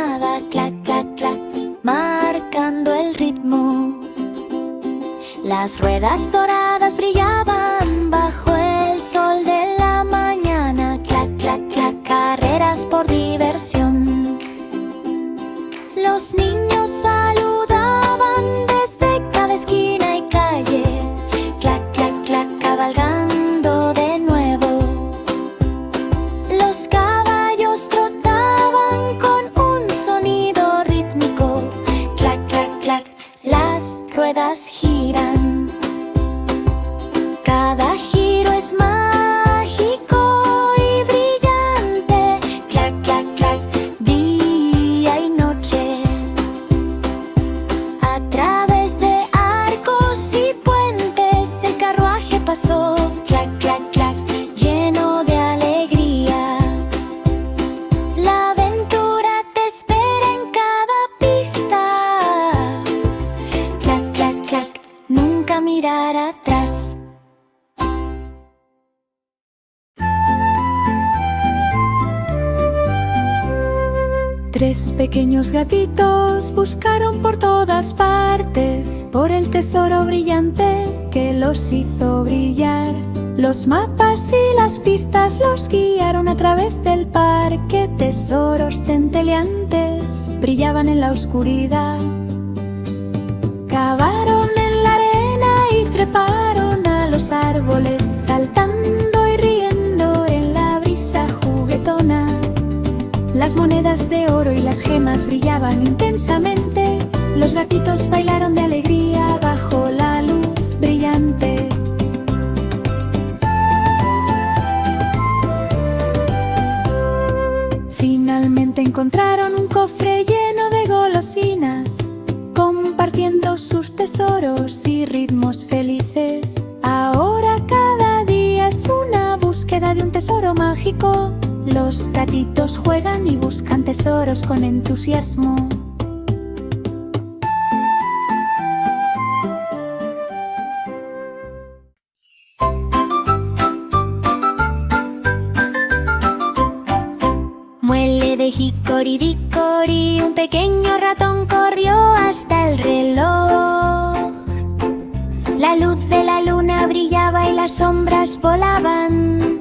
nada, clac, clac, clac, marcando el ritmo. Las ruedas doradas brillaban bajo el sol de la mañana, clac, clac, clac, carreras por diversión. Los niños saludaban desde cada esquina y calle, clac, clac, clac, cabalgando de nuevo. Los caballos trotaban con un sonido rítmico, clac, clac, clac, las ruedas giran. Cada giro es mágico y brillante, clac, clac, clac, día y noche. A través de arcos y puentes el carruaje pasó, clac, clac, clac, lleno de alegría. La aventura te espera en cada pista, clac, clac, clac, nunca mirar atrás. Tres pequeños gatitos buscaron por todas partes por el tesoro brillante que los hizo brillar. Los mapas y las pistas los guiaron a través del parque. Tesoros centelleantes brillaban en la oscuridad. Cavaron en la arena y treparon a los árboles, saltando y riendo en la brisa juguetona. Las monedas de oro y las gemas brillaban intensamente. Los gatitos bailaron de alegría bajo la luz brillante. Finalmente encontraron un cofre lleno de golosinas, compartiendo sus tesoros y ritmos felices. Ahora cada día es una búsqueda de un tesoro mágico. Los gatitos juegan y buscan tesoros con entusiasmo. Muele de jicoridicori, un pequeño ratón corrió hasta el reloj. La luz de la luna brillaba y las sombras volaban.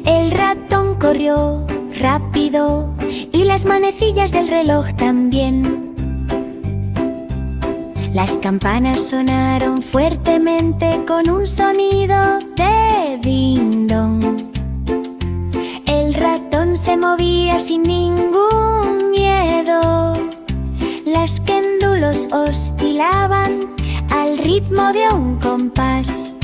El ratón corrió rápido y las manecillas del reloj también. Las campanas sonaron fuertemente con un sonido de ding-dong. El ratón se movía sin ningún miedo. Las péndulos oscilaban al ritmo de un compás.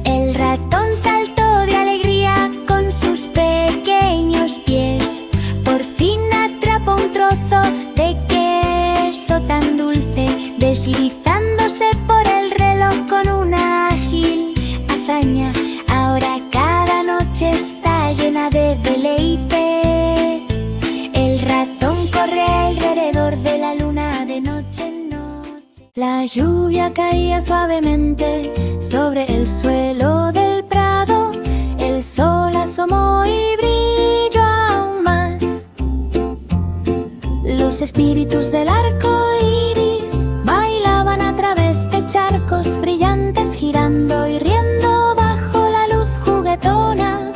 El ratón saltó de alegría con sus pequeños pies. Por fin atrapó un trozo de queso tan dulce, deslizándose por el reloj con una ágil hazaña. Ahora cada noche está llena de deleite. El ratón corre alrededor de la luna de noche en noche. La lluvia caía suavemente sobre el suelo del prado. El sol asomó y brilló aún más. Los espíritus del arco iris bailaban a través de charcos brillantes, girando y riendo bajo la luz juguetona.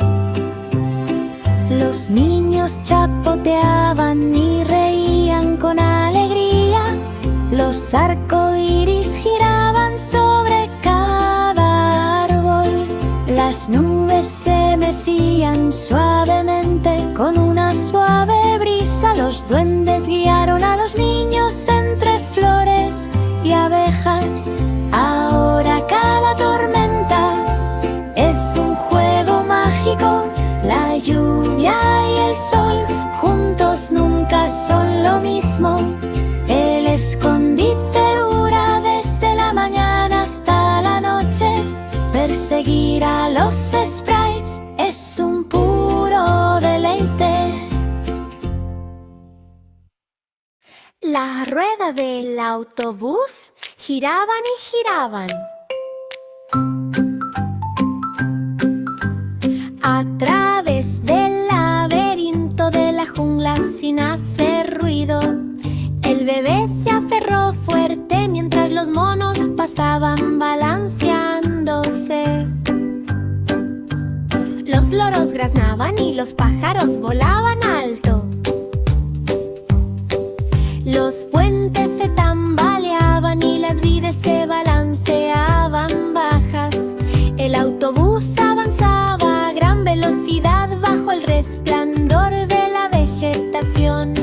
Los niños chapoteaban y reían con alegría. Los arcoíris giraban sobre cada árbol. Las nubes se mecían suavemente con una suave brisa. Los duendes guiaron a los niños entre flores y abejas. Ahora cada tormenta es un juego mágico. La lluvia y el sol juntos nunca son lo mismo. El escondite dura desde la mañana hasta la noche. Perseguir a los sprites es un puro deleite. La rueda del autobús giraban y giraban. A través del laberinto de la jungla sin hacer pasaban balanceándose. Los loros graznaban y los pájaros volaban alto. Los puentes se tambaleaban y las vides se balanceaban bajas. El autobús avanzaba a gran velocidad bajo el resplandor de la vegetación.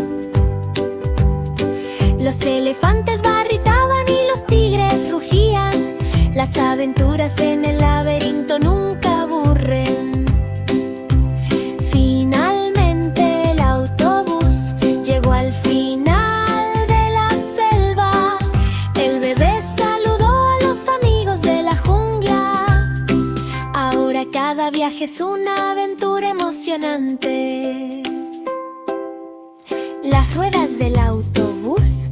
Los elefantes barritaban y los tigres rugían. Las aventuras en el laberinto nunca aburren. Finalmente el autobús llegó al final de la selva. El bebé saludó a los amigos de la jungla. Ahora cada viaje es una aventura emocionante. Las ruedas del autobús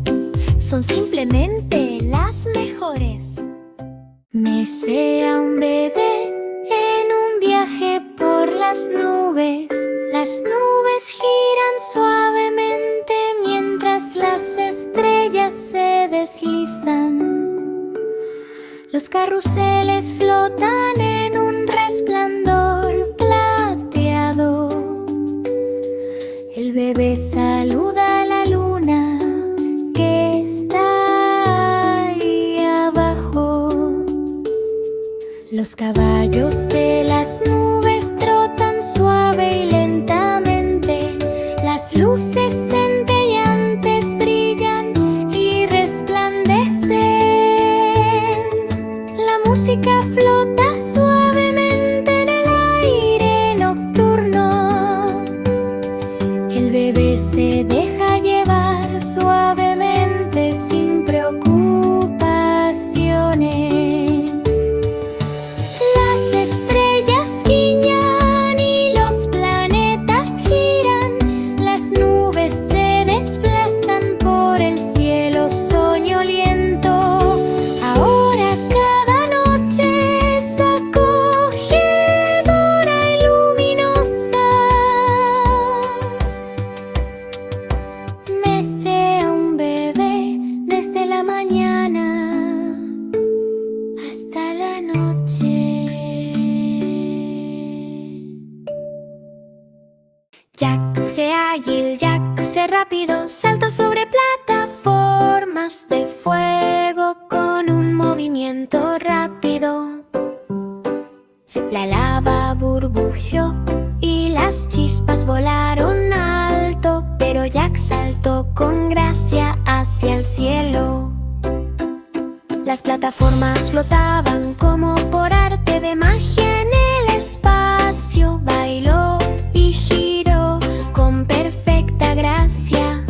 son simplemente las mejores. Mesea un bebé en un viaje por las nubes. Las nubes giran suavemente mientras las estrellas se deslizan. Los carruseles flotan en un resplandor plateado. El bebé saluda a la luna que está ahí abajo. Los caballos de las nubes trotan suave y lentamente. Las luces centelleantes brillan y resplandecen. La música flota suavemente en el aire nocturno. El bebé se deja llevar suavemente sin preocupaciones. Las estrellas guiñan y los planetas giran. Las nubes se desplazan por el cielo soñoliento. Ahora cada noche es acogedora y luminosa. Mesea un bebé desde la mañana hasta la noche. Jack se ágil, Jack se rápido, saltó sobre plataformas de fuego con un movimiento rápido. La lava burbujeó y las chispas volaron alto, pero Jack saltó con gracia hacia el cielo. Las plataformas flotaban como por arte de magia en el espacio. Bailó y giró con perfecta gracia.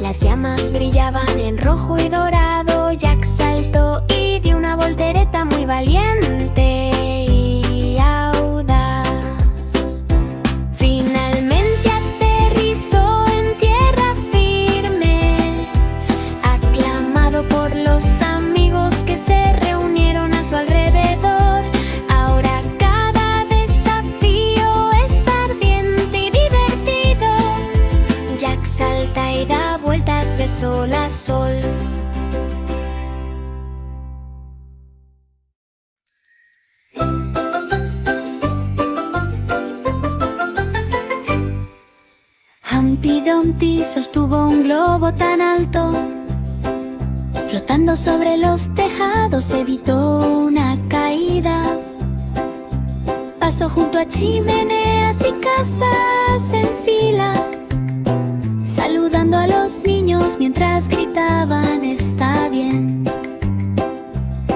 Las llamas brillaban en rojo y dorado. Jack saltó y dio una voltereta muy valiente y audaz. Finalmente aterrizó en tierra firme, aclamado por los amigos que se reunieron a su alrededor. Ahora cada desafío es ardiente y divertido. Jack salta y da vueltas de sol a sol. Humpty Dumpty sostuvo un globo tan alto. Flotando sobre los tejados evitó una caída. Pasó junto a chimeneas y casas en fila, saludando a los niños mientras gritaban "está bien".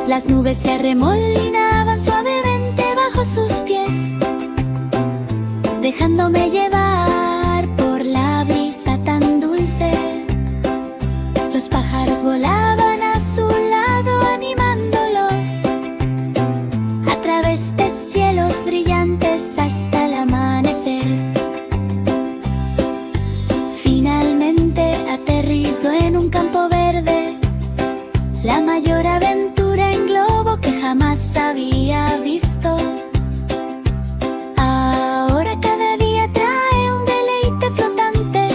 Las nubes se arremolinaban suavemente bajo sus pies, dejándome llevar por la brisa tan dulce. Los pájaros volaban a su lado animándolo, a través de cielos brillantes hasta el amanecer. Finalmente aterrizó en un campo verde, la mayor aventura en globo que jamás había visto. Ahora cada día trae un deleite flotante.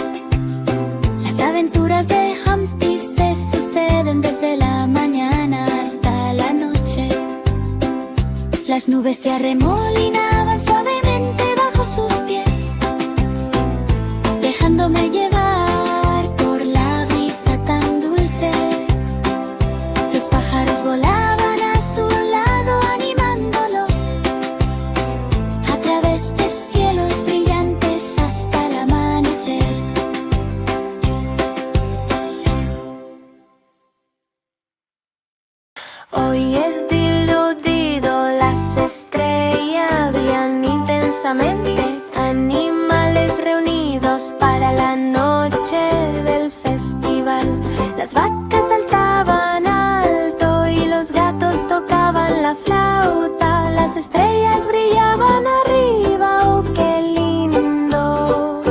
Las aventuras de Humpty se suceden desde la mañana hasta Las nubes se arremolinaban suavemente bajo sus pies, dejándome llevar por la brisa tan dulce. Los pájaros volaban a su lado animándolo, a través de cielos brillantes hasta el amanecer. Hoy he diluido las estrellas, brillan intensamente, animales reunidos para la noche del festival. Las vacas saltaban alto y los gatos tocaban la flauta. Las estrellas brillaban arriba, ¡oh qué lindo!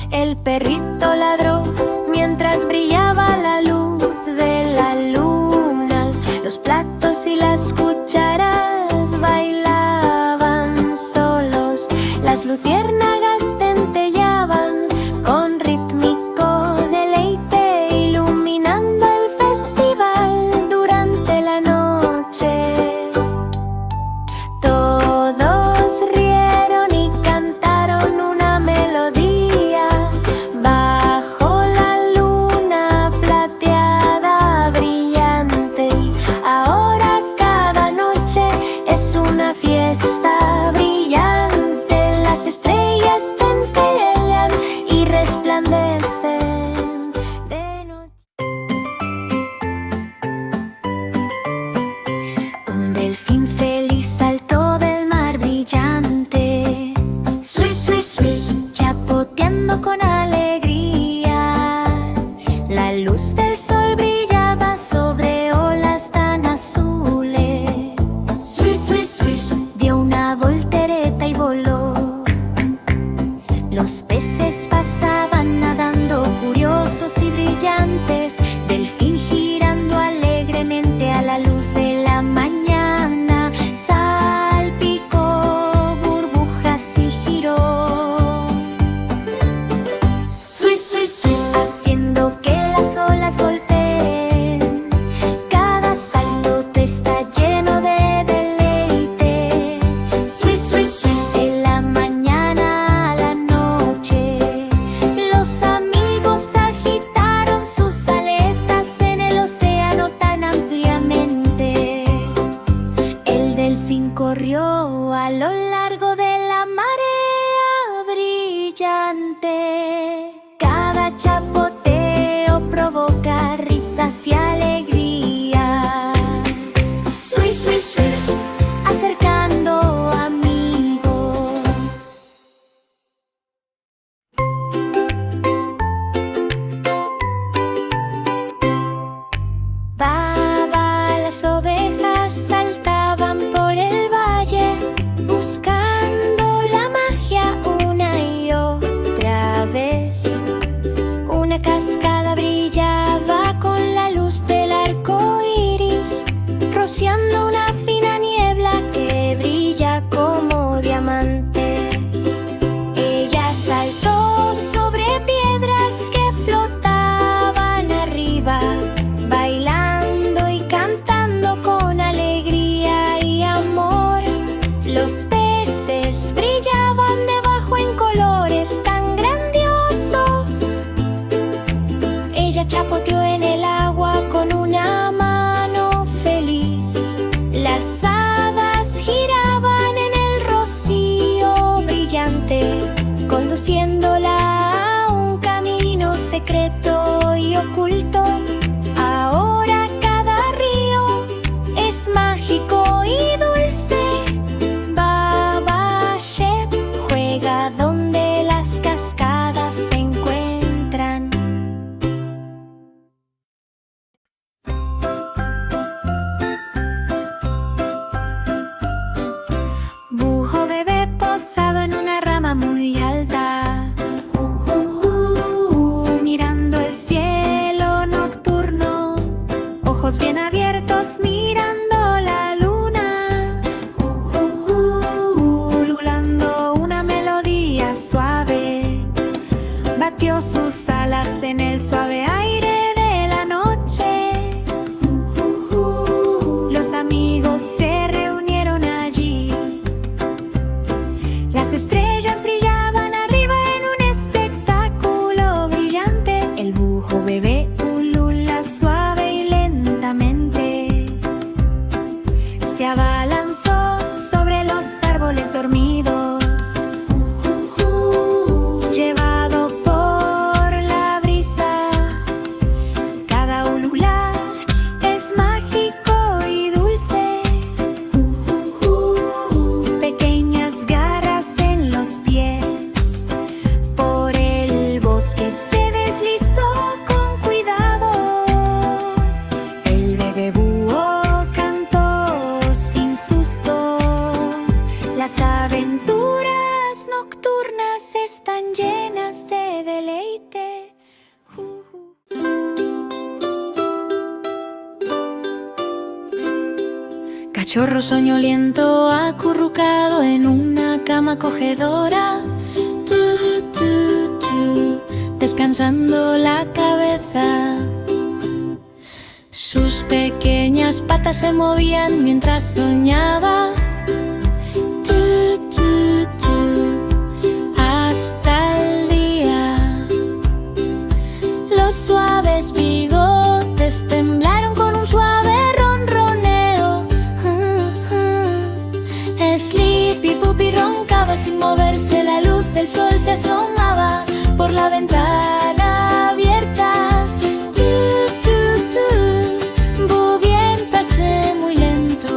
El perrito ladró mientras brillaba la luz de la luna. Los platos y las cucharas bailaban solos. Las luciérnagas centelleaban con rítmico deleite, iluminando el festival durante la noche. Todos rieron y cantaron una melodía bajo la luna plateada brillante. Ahora cada noche es una fiesta brillante. Las estrellas centellean y resplandecen de noche. Un delfín feliz saltó del mar brillante, swish, swish, swish, chapoteando con alegría. La luz del sol brillaba sobre olas tan azules. Swish, swish, swish, dio una voltereta y voló. Los peces pasaban nadando curiosos y brillantes. Delfín girando alegremente a la luz de la mañana. Salpicó burbujas y giró. Swish, swish, swish, haciendo que las olas golpeen. Cada salto te está lleno de deleite. Swish, swish, swish, de la mañana a la noche. Los amigos agitaron sus aletas en el océano tan ampliamente. El delfín corrió a lo largo de la marea brillante. Cada chapoteo provoca risas y alegría. Swish, swish, swish, acercando amigos. Baba, las ovejas saltaban por el valle, buscando la magia una y otra vez. Una cascada brillaba con la luz del arco iris, rociando una fina niebla que brilla como diamantes. Ella saltó sobre piedras que flotaban arriba, bailando y cantando con están llenas de deleite. Cachorro soñoliento acurrucado en una cama acogedora, descansando la cabeza. Sus pequeñas patas se movían mientras soñaba, hasta el día. Los suaves bigotes temblaron con un suave ronroneo. Sleepy Puppy roncaba sin moverse, la luz del sol se asomaba por la ventana abierta. Bien pasé muy lento.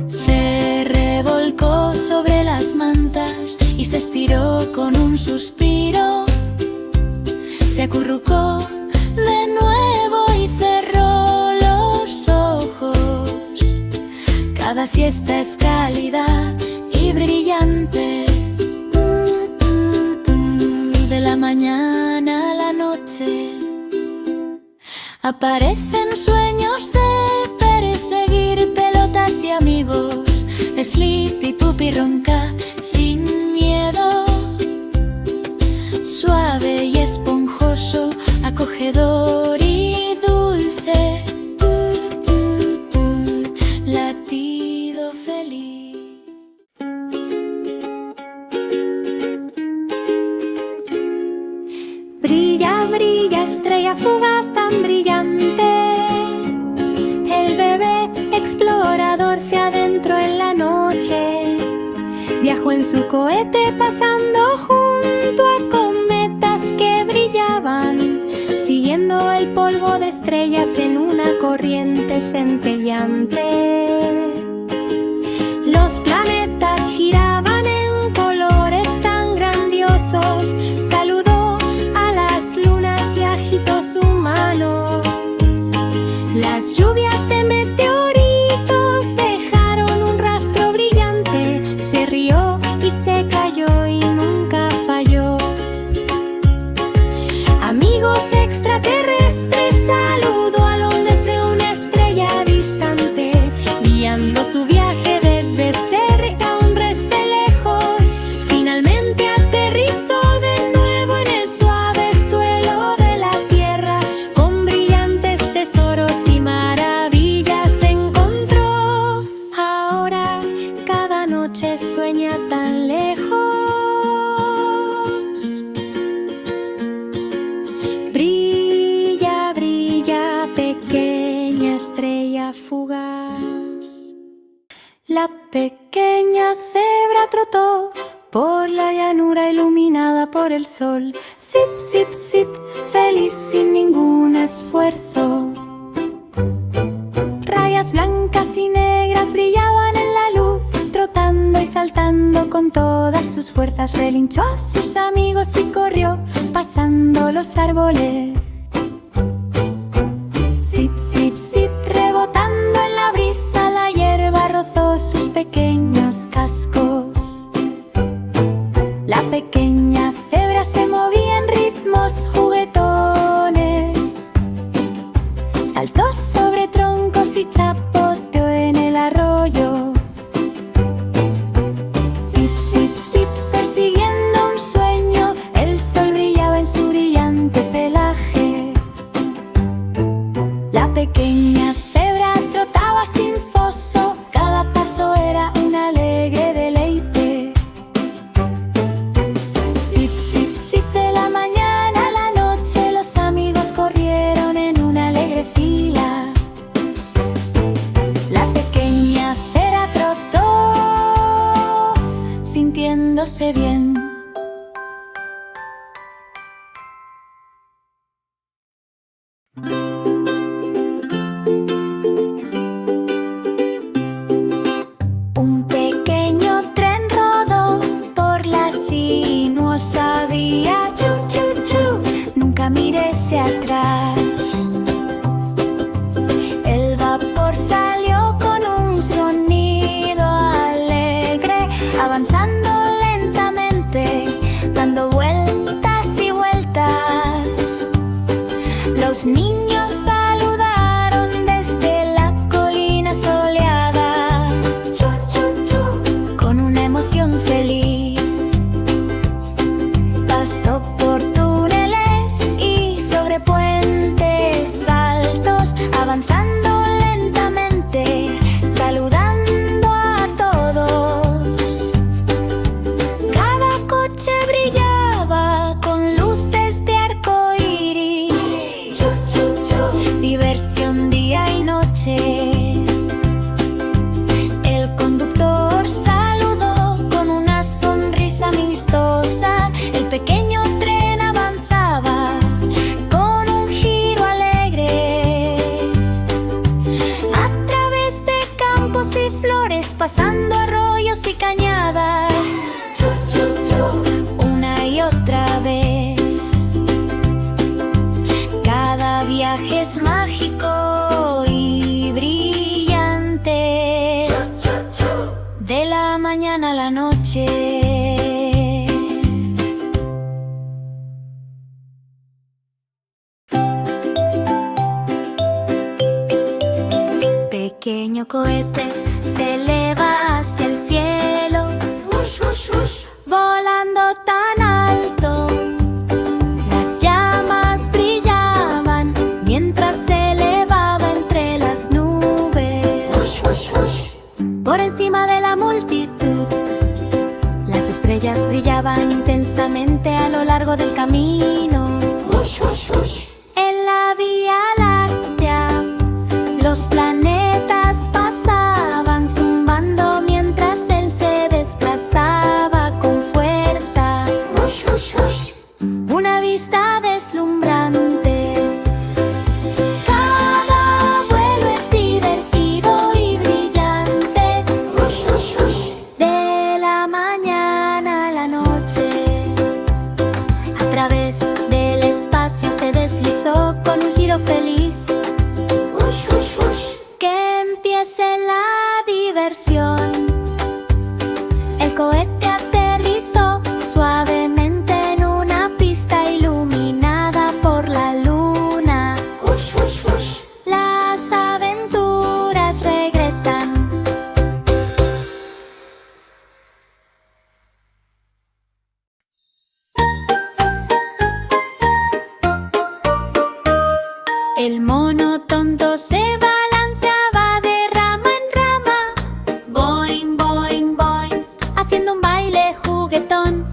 Se revolcó sobre las mantas y se estiró con un suspiro. Se acurrucó de nuevo y cerró los ojos. Cada siesta es cálida y brillante. De la mañana a la noche aparecen sueños de perseguir pelotas y amigos. Sleepy Puppy ronca sin miedo, suave y esponjoso, acogedor y dulce, latido feliz. Brilla, brilla, estrella fugaz tan brillante. El bebé explorador se adentró en la noche. Viajó en su cohete pasando junto a cometas que brillaban, siguiendo el polvo de estrellas en una corriente centelleante. Los planetas giraban en colores tan grandiosos. Saludó a las lunas y agitó su mano. Las lluvias de meteoritos dejaron un rastro brillante. Se rió y se cayó y nunca falló. Amigos extraterrestres, saludó a Londres de una estrella distante, guiando su viaje desde cerca, hombres de lejos. Finalmente aterrizó de nuevo en el suave suelo de la tierra. Con brillantes tesoros y maravillas encontró. Ahora cada noche sueña tan lejos. Brilla, brilla, pequeña estrella fugaz. La pequeña cebra trotó por la llanura iluminada por el sol. Zip, zip, zip, feliz sin ningún esfuerzo. Rayas blancas y negras brillaban en la luz, trotando y saltando con todas sus fuerzas. Relinchó a sus amigos y corrió pasando los árboles. Zip, zip, zip, rebotando en la brisa, la hierba rozó sus pequeños cascos. La pequeña cebra se movía en ritmos juguetones. Saltó sobre troncos y chapoteó en el arroyo. Zip, zip, zip, persiguiendo un sueño. El sol brillaba en su brillante pelaje. Los niños saludaron desde la colina soleada, con una emoción feliz. Pasó por túneles y sobre puentes altos, avanzando lentamente, saludando a todos. Cada coche brillaba con luces de arco iris, diversión día y noche. El conductor saludó con una sonrisa amistosa. El pequeño tren avanzaba con un giro alegre, a través de campos y flores, pasando arroyos y cañadas, una y otra vez. Cada viaje es mágico y brillante, de la mañana a la noche. Pequeño cohete se eleva hacia el cielo, volando tan alto. Las llamas brillaban mientras se elevaba entre las nubes. Por encima de la multitud, las estrellas brillaban intensamente a lo largo del camino. En la Vía Láctea, los planetas pasaban zumbando mientras él se desplazaba con fuerza. Una vista deslumbrante. Cada vuelo es divertido y brillante, de la mañana a la noche. A través del espacio se deslizó con un giro feliz. Que empiece la diversión. El cohete aterrizó suavemente en una pista iluminada por la luna. Las aventuras regresan. El mono tonto se balanceaba de rama en rama, boing, boing, boing, haciendo un baile juguetón.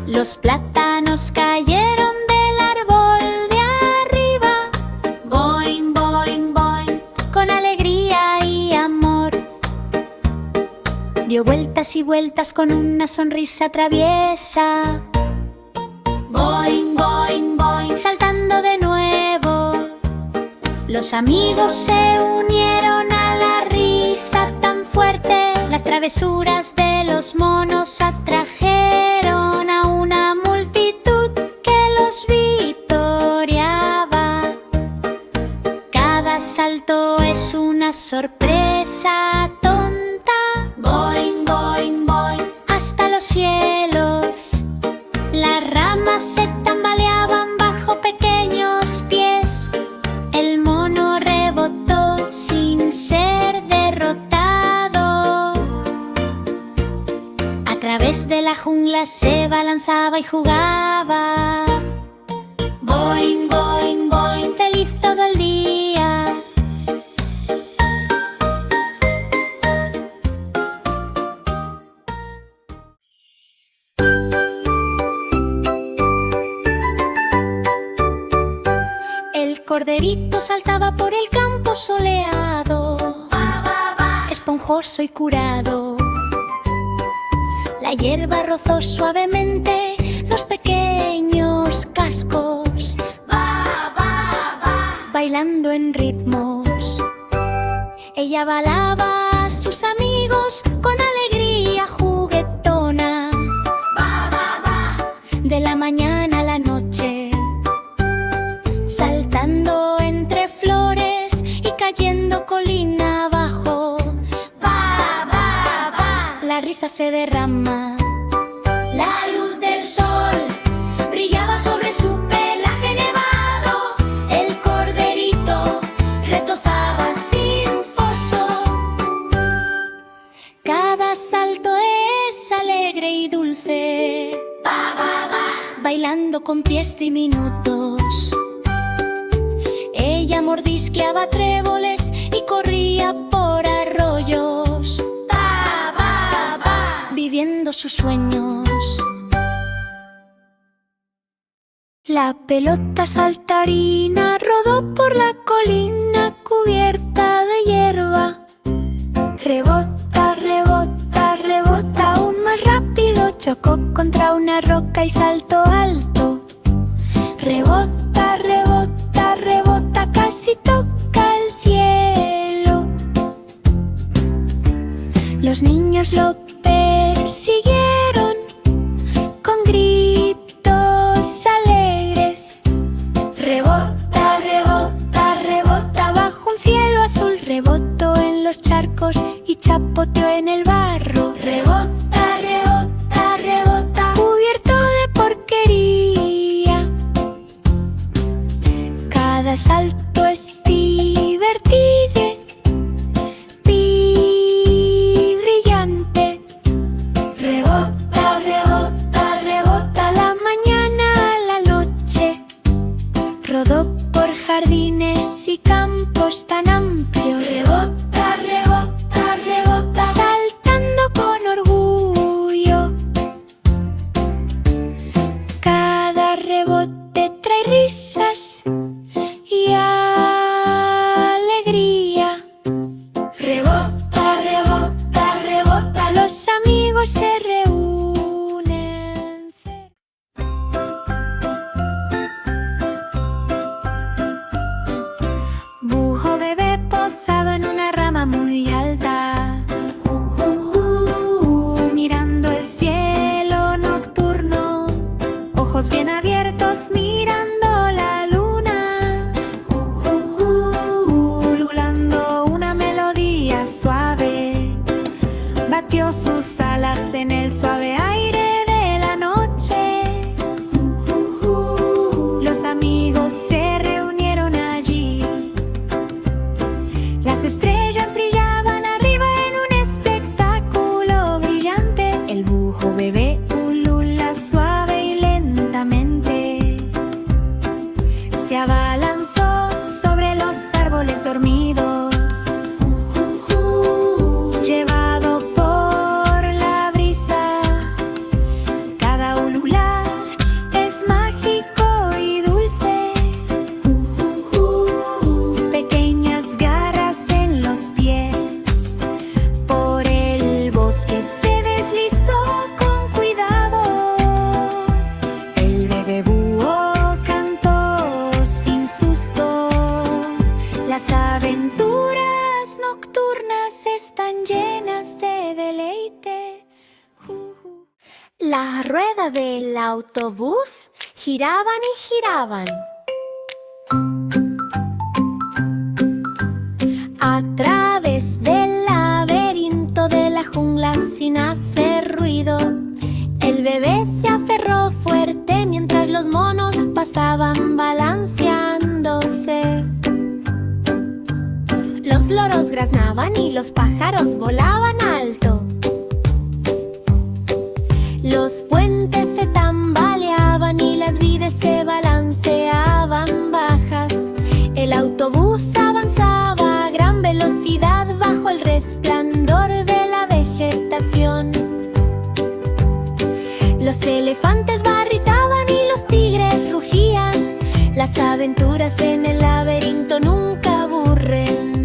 Los plátanos cayeron del árbol de arriba, boing, boing, boing, con alegría y amor. Dio vueltas y vueltas con una sonrisa traviesa, boing, boing, boing, saltando de nuevo. Los amigos se unieron a la risa tan fuerte. Las travesuras de los monos atrajeron a una multitud que los vitoreaba. Cada salto es una sorpresa tonta, boing, boing, boing, hasta los cielos. Las ramas se tambaleaban bajo pequeños pies. El mono rebotó sin ser derrotado. A través de la jungla se balanzaba y jugaba, boing, boing, boing, feliz todo el día. El corderito saltaba por el campo soleado, esponjoso y curado. La hierba rozó suavemente los pequeños cascos, bailando en ritmos. Ella balaba a sus amigos con alegría juguetona, de la mañana a la noche, saltando entre flores y cayendo colina abajo. La risa se derrama. La luz del sol brillaba sobre su pelaje nevado. El cordero saltando con pies diminutos. Ella mordisqueaba tréboles y corría por arroyos. ¡Ba, ba, ba! Viviendo sus sueños. La pelota saltarina rodó por la colina cubierta de hierba. Rebota, rebota, rebota aún más rápido. Chocó contra una roca y saltó alto. Rebota, rebota, rebota, casi toca el cielo. Los niños lo persiguieron con gritos alegres. Rebota, rebota, rebota bajo un cielo azul. Rebotó en los charcos y chapoteó en el barro. Rebota, rebota, rebota, cubierto de porquería. Cada salto es divertido y brillante. Rebota, rebota, rebota la mañana a la noche. Rodó por jardines y campos tan amplios. Rebota, rebota, rebota, saltando con orgullo. Cada rebote trae risas y alegría. Rebota, rebota, rebota, los amigos se reúnen. Búho bebé posado en una rama muy alta, mirando el cielo nocturno, ojos bien abiertos mirando la luna, ululando una melodía suave. Batió sus alas en el suave aire de la noche. Los amigos se reunieron allí. Las estrellas brillaban arriba en un espectáculo brillante. El búho bebé ulula suave y lentamente. Se abalanzó sobre los árboles dormidos. Llevado por la brisa, cada ulular es mágico y dulce. Pequeñas garras en los pies, por el bosque se deslizó con cuidado. El bebé búho cantó sin susto. Las aventuras nocturnas están llenas de deleite. La rueda del autobús giraban y giraban. A través del laberinto de la jungla sin hacer ruido. El bebé se aferró fuerte mientras los monos pasaban balanceándose. Los loros graznaban y los pájaros volaban alto. Los puentes se tambaleaban y las vides se balanceaban bajas. El autobús avanzaba a gran velocidad bajo el resplandor de la vegetación. Los elefantes barritaban y los tigres rugían. Las aventuras en el laberinto nunca aburren.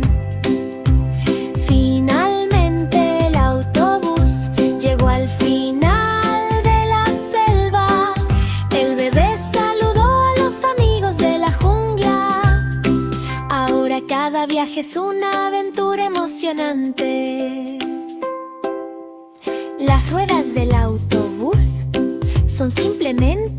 Finalmente el autobús llegó al final de la selva. El bebé saludó a los amigos de la jungla. Ahora cada viaje es una aventura emocionante. Las ruedas del autobús son simplemente